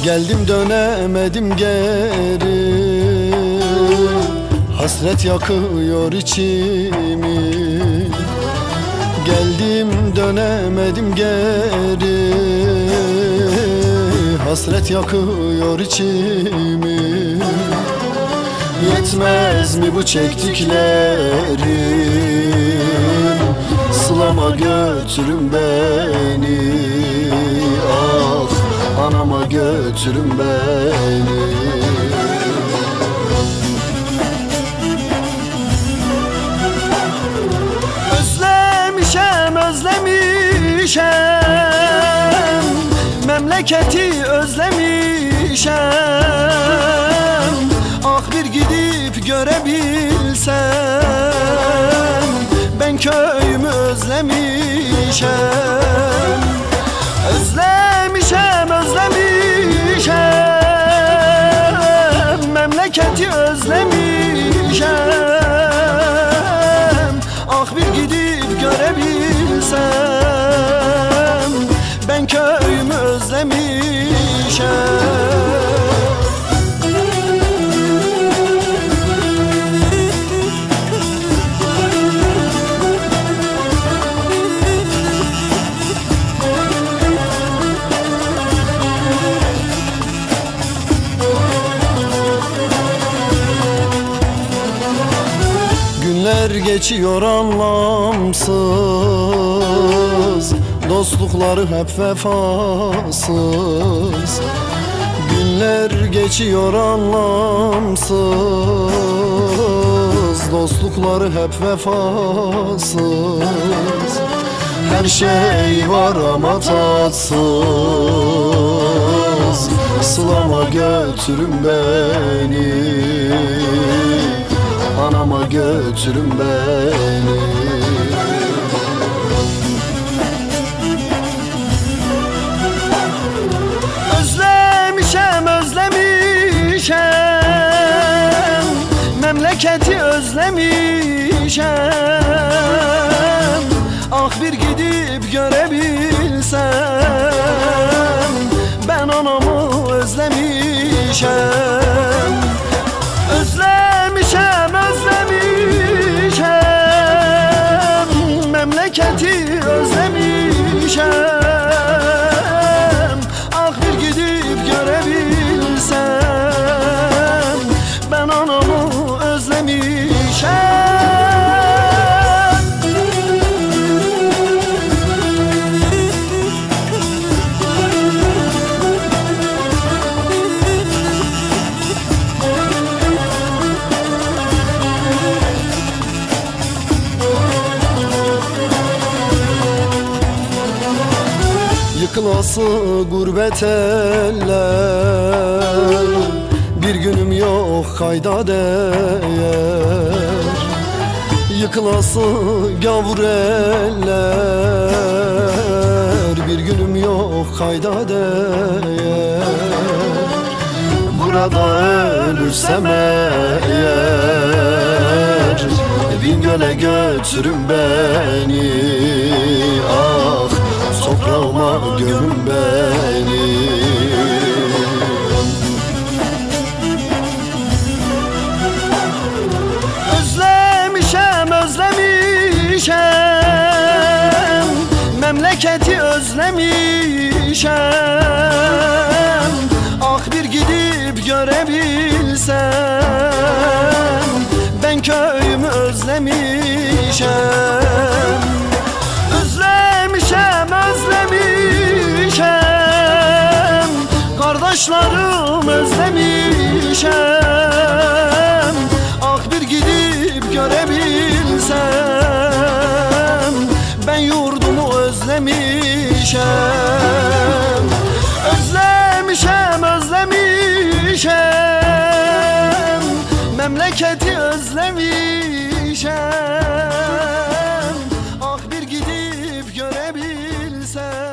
Geldim dönemedim geri, hasret yakıyor içimi. Geldim dönemedim geri, hasret yakıyor içimi. Yetmez mi bu çektiklerim, sılama götürün beni. Ah, anama götürün beni. Özlemişem, özlemişem, memleketi özlemişem. Ah bir gidip görebilsem, ben köyümü özlemişem. Özlemişem, özlemişem, memleketi özlemişem. Ah bir gidip görebilsem, ben köyümü özlemişem. Günler geçiyor anlamsız, dostlukları hep vefasız. Günler geçiyor anlamsız, dostlukları hep vefasız. Her şey var ama tatsız, sılama götürün beni. Anama götürün beni. Özlemişem, özlemişem, memleketi özlemişem. Ah bir gidip görebilsem, ben anamı özlemişem. Özlemişem, özlemişem, memleketi özlemişem. Ah bir gidip görebilsem, ben anamı özlemişem. Yıkılası gurbet eller, bir günüm yok kayda değer. Yıkılası gavur eller, bir günüm yok kayda değer. Burada ölürsem eğer, Bingöl'e götürün beni. Ah, toprağıma gömün beni. Özlemişem, özlemişem, memleketi özlemişem. Ah bir gidip görebilsem, ben köyümü özlemişem. Özlemişem, özlemişem, kardeşlerim özlemişem. Ah bir gidip görebilsem, ben yurdumu özlemişem. Özlemişem, özlemişem, memleket memleketi özlemişem. Ah bir gidip görebilsem.